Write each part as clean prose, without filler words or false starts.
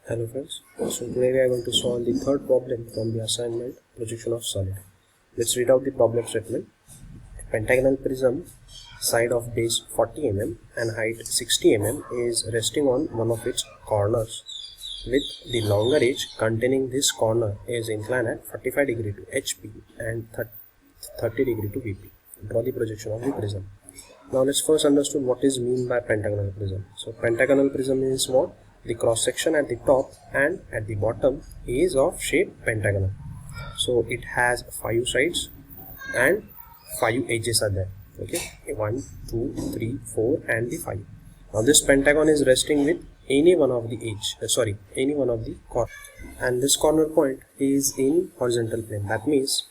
Hello friends, so today we are going to solve the third problem from the assignment projection of solid. Let's read out the problem statement. A pentagonal prism, side of base 40 mm and height 60 mm is resting on one of its corners with the longer edge containing this corner is inclined at 45 degree to HP and 30 degree to VP. Draw the projection of the prism. Now let's first understand what is mean by pentagonal prism. So pentagonal prism is what? The cross section at the top and at the bottom is of shape pentagonal. So it has 5 sides and 5 edges are there. Okay, 1, 2, 3, 4 and the 5. Now this pentagon is resting with any one of the any one of the corner, and this corner point is in horizontal plane. That means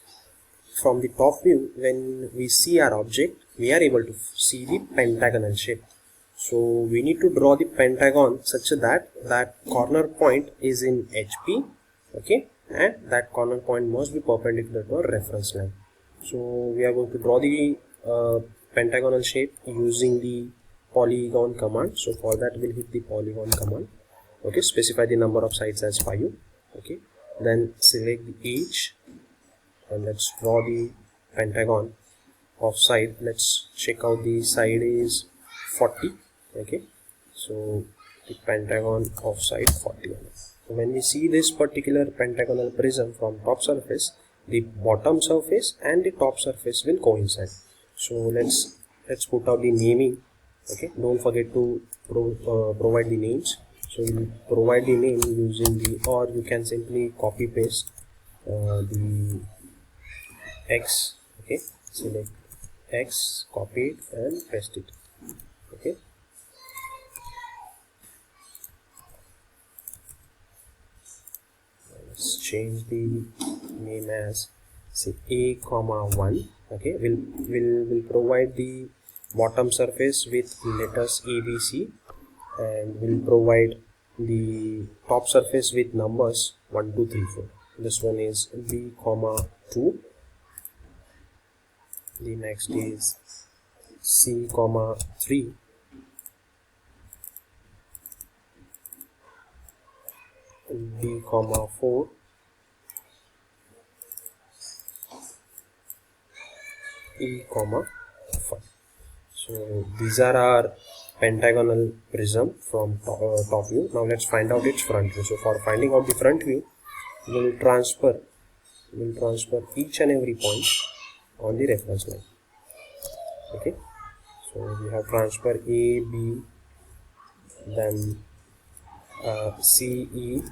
from the top view, when we see our object, we are able to see the pentagonal shape. So we need to draw the pentagon such that that corner point is in HP, okay, and that corner point must be perpendicular to our reference line. So we are going to draw the pentagonal shape using the polygon command. So for that we'll hit the polygon command. Okay, specify the number of sides as 5. Okay, then select the edge and let's draw the pentagon of side. Let's check out the side is 40. Okay, so the pentagon of side 40. So when we see this particular pentagonal prism from top surface, the bottom surface and the top surface will coincide. So let's put out the naming. Okay, don't forget to provide the names. So we'll provide the name using the, or you can simply copy paste the X. Okay, select X, copy it and paste it. Okay, let's change the name as say A comma 1. Okay, we'll provide the bottom surface with letters ABC and we'll provide the top surface with numbers 1 2 3 4. This one is B comma 2. The next is C comma 3, D comma 4, E comma 5. So these are our pentagonal prism from top view. Now let's find out its front view. So for finding out the front view, we'll transfer each and every point on the reference line. Okay, so we have transfer A, B, then C, E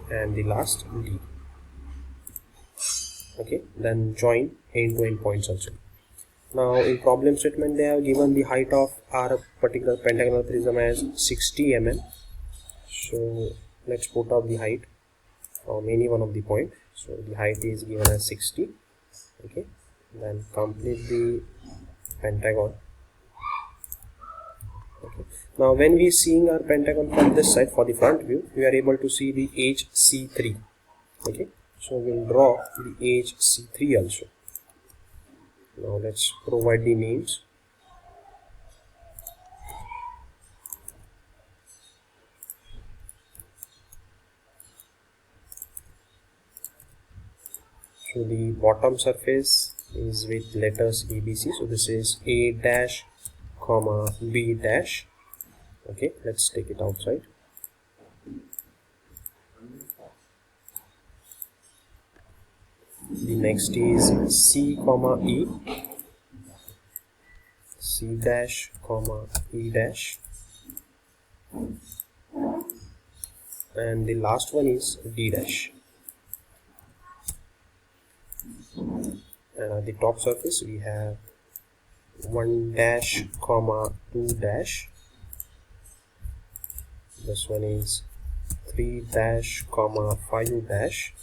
and the last D. Okay, then join end-to-end points also. Now in problem statement they have given the height of our particular pentagonal prism as 60 mm. So let's put up the height from any one of the point. So the height is given as 60. Okay, then complete the pentagon. Okay, now when we seeing our pentagon from this side for the front view, we are able to see the edge C3. Okay, so we'll draw the edge C3 also. Now let's provide the names. So the bottom surface is with letters ABC. So this is A dash comma B dash. Okay, let's take it outside. The next is C comma E, C dash comma E dash, and the last one is D dash. And at the top surface we have 1 dash comma 2 dash. This one is 3 dash comma 5 dash,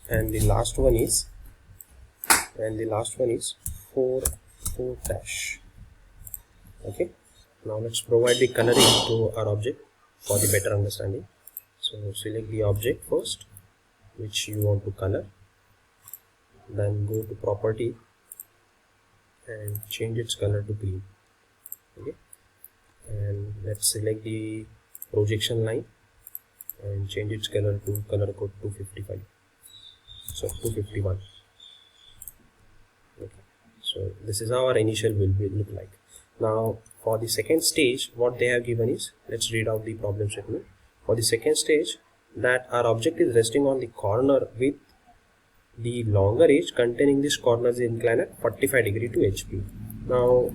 and the last one is 4 dash. Okay, now let's provide the coloring to our object for the better understanding. So select the object first which you want to color, then go to property and change its color to green. Okay, and let's select the projection line and change its color to color code 255. So 251. Okay. So this is how our initial will look like. Now for the second stage, what they have given is, let's read out the problem statement. For the second stage, that our object is resting on the corner with the longer edge containing this corner is inclined at 45 degree to HP. Now,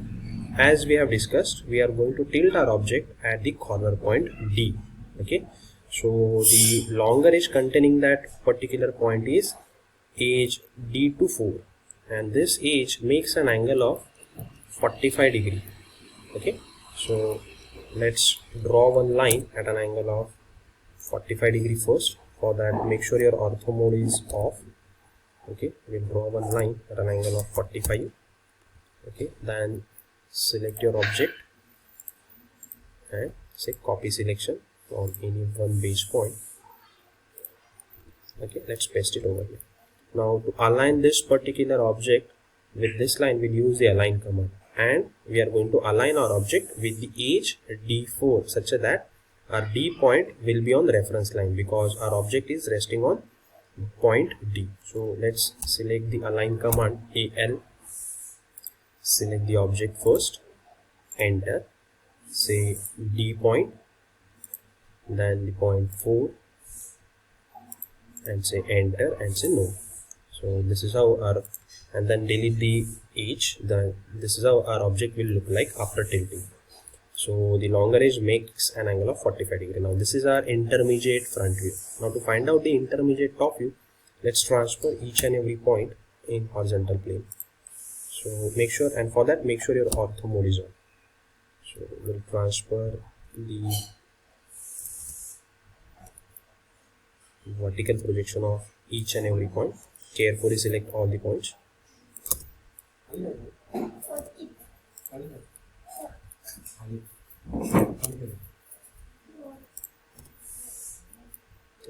as we have discussed, we are going to tilt our object at the corner point D. Okay, so the longer edge containing that particular point is edge D to 4, and this edge makes an angle of 45 degree. Okay, so let's draw one line at an angle of 45 degree first. For that, make sure your ortho mode is off. Okay, we'll draw one line at an angle of 45. Okay, then select your object and say copy selection on any one base point. Okay, let's paste it over here. Now to align this particular object with this line, we'll use the align command, and we are going to align our object with the edge D4 such that our D point will be on the reference line, because our object is resting on point D. So let's select the align command, AL, select the object first, enter, say D point, then the point 4, and say enter and say no. So this is how our, and then delete the edge. Then this is how our object will look like after tilting. So the longer edge makes an angle of 45 degree. Now this is our intermediate front view. Now to find out the intermediate top view, let's transfer each and every point in horizontal plane. So make sure, and for that make sure your ortho mode is on. So we'll transfer the vertical projection of each and every point. Carefully select all the points. And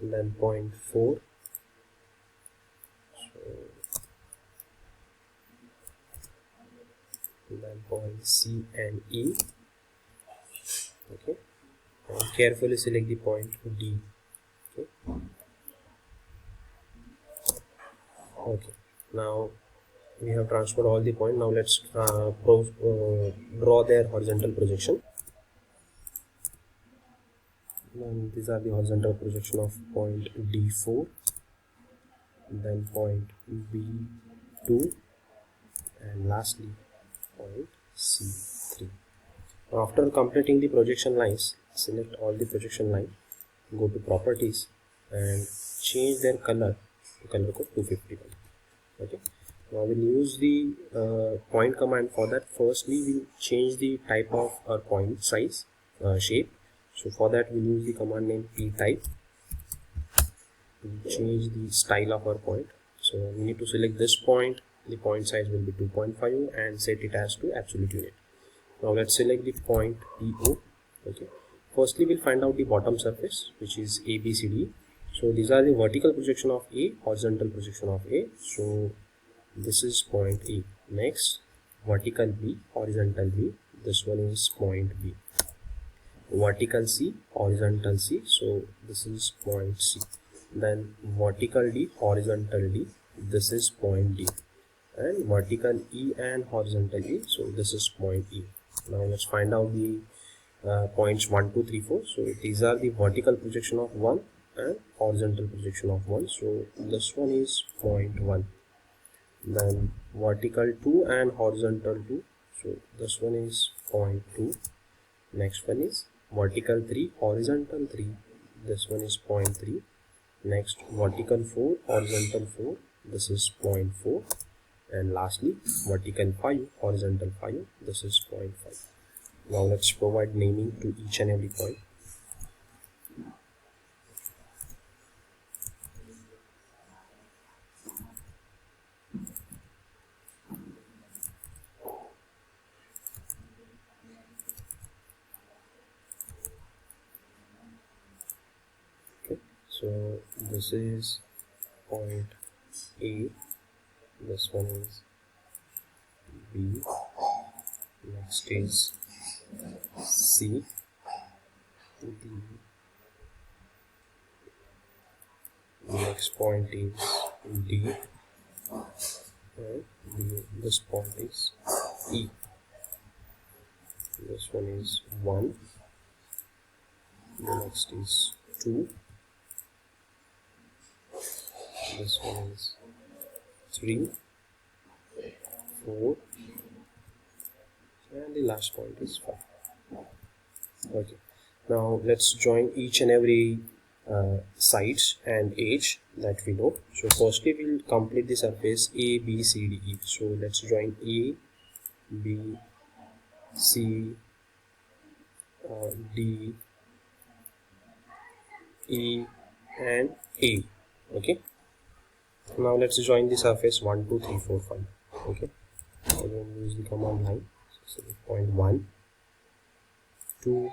then point 4. So, and then point C and E. Okay, and carefully select the point D. Okay. Okay, now we have transferred all the points. Now let's draw their horizontal projection. And these are the horizontal projection of point D4, then point B2, and lastly point C3. Now after completing the projection lines, select all the projection line, go to properties and change their color to color code 251. Okay, now we'll use the point command. For that, firstly we'll change the type of our point size, shape. So for that we'll use the command name ptype to change the style of our point. So we need to select this point, the point size will be 2.5 and set it as to absolute unit. Now let's select the point PO. Okay, firstly we'll find out the bottom surface, which is ABCD. So these are the vertical projection of A, horizontal projection of A. So this is point A. Next, vertical B, horizontal B. This one is point B. Vertical C, horizontal C. So this is point C. Then vertical D, horizontal D. This is point D. And vertical E and horizontal E. So this is point E. Now let's find out the points 1, 2, 3, 4. So these are the vertical projection of 1 and horizontal projection of 1. So this one is point 1. Then vertical 2 and horizontal 2. So this one is point 2. Next one is vertical 3, horizontal 3. This one is point 3. Next, vertical 4, horizontal 4. This is point 4. And lastly, vertical 5, horizontal 5. This is point 5. Now let's provide naming to each and every point. Okay, so this is point A, this one is B, next is C, D, next point is D, and this point is E. This one is 1, the next is 2, this one is 3, 4, and the last point is 5. Okay, now let's join each and every sides and edge that we know. So firstly we'll complete the surface A, B, C, D, E. So let's join A, B, C, D, E and A. Okay, now let's join the surface 1, 2, 3, 4, 5. Okay, again use the command line. So point 1, 2,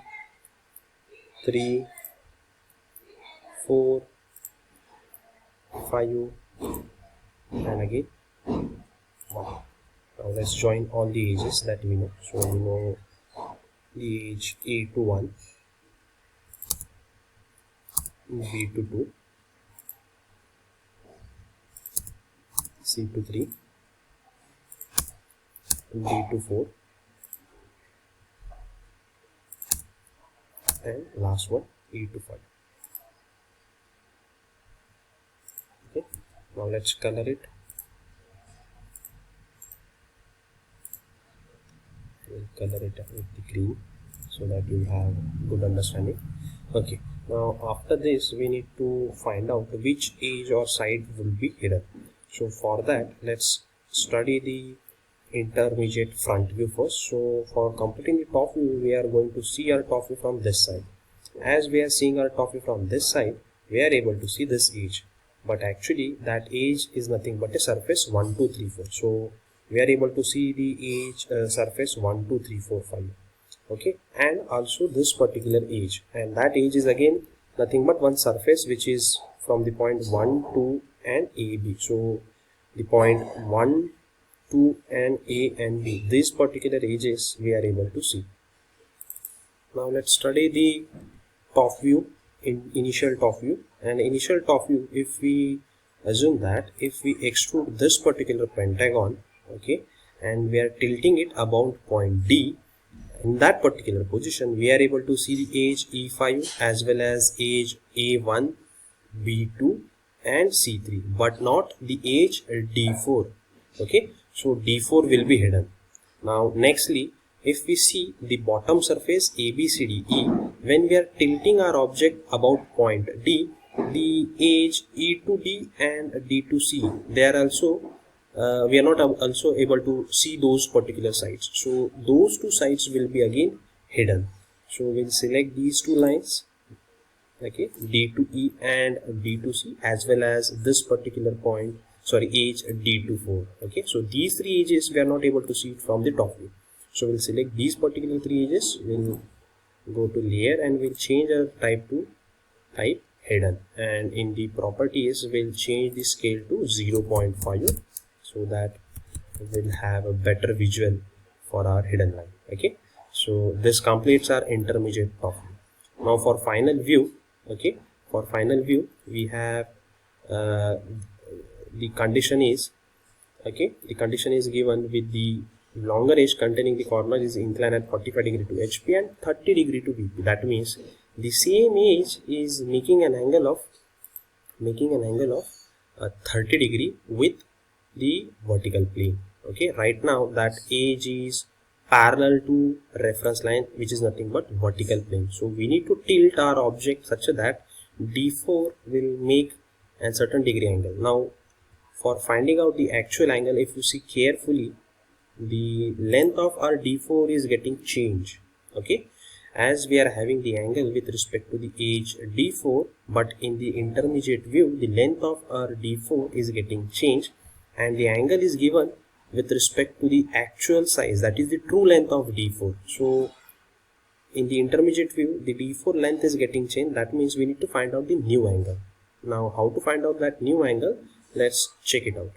3, 4, 5 and again 1. Now let's join all the edges that we know. So we know the edge A to 1, B to 2, C to 3, D to 4, and last one E to 5. Okay, now let's color it. We'll color it with the green so that you have good understanding. Okay, now after this we need to find out which edge or side will be hidden. So for that let's study the intermediate front view first. So for completing the top view, we are going to see our top view from this side. As we are seeing our top view from this side, we are able to see this edge, but actually that edge is nothing but a surface 1, 2, 3, 4. So we are able to see the edge surface 1, 2, 3, 4, 5. Okay, and also this particular edge, and that edge is again nothing but one surface which is from the point 1, 2 and AB. So the point 1, 2 and A and B, these particular edges we are able to see. Now let's study the top view, initial top view. And initial top view, if we assume that if we extrude this particular pentagon, okay, and we are tilting it about point D, in that particular position we are able to see the edge E5 as well as edge A1, B2 and C3, but not the edge D4. Okay, so D4 will be hidden. Now nextly, if we see the bottom surface ABCDE, when we are tilting our object about point D, the edge E to D and D to C, they are also we are not also able to see those particular sides. So those two sides will be again hidden. So we'll select these two lines, okay, D to E and D to C, as well as this particular point, sorry, edge D to 4. Okay, so these three edges we are not able to see it from the top view. So we'll select these particular three edges, we'll go to layer and we'll change our type to type hidden, and in the properties we'll change the scale to 0.5 so that we'll have a better visual for our hidden line. Okay, so this completes our intermediate top view. Now for final view, okay, for final view we have the condition is, okay, the condition is given with the longer edge containing the corner is inclined at 45 degree to HP and 30 degree to VP. That means the same edge is making an angle of 30 degree with the vertical plane. Okay, right now that edge is parallel to reference line, which is nothing but vertical plane. So we need to tilt our object such that D4 will make a certain degree angle. Now for finding out the actual angle, if you see carefully, the length of our D4 is getting changed. Okay, as we are having the angle with respect to the edge D4, but in the intermediate view the length of our D4 is getting changed and the angle is given with respect to the actual size, that is the true length of D4. So in the intermediate view the D4 length is getting changed. That means we need to find out the new angle. Now how to find out that new angle, let's check it out.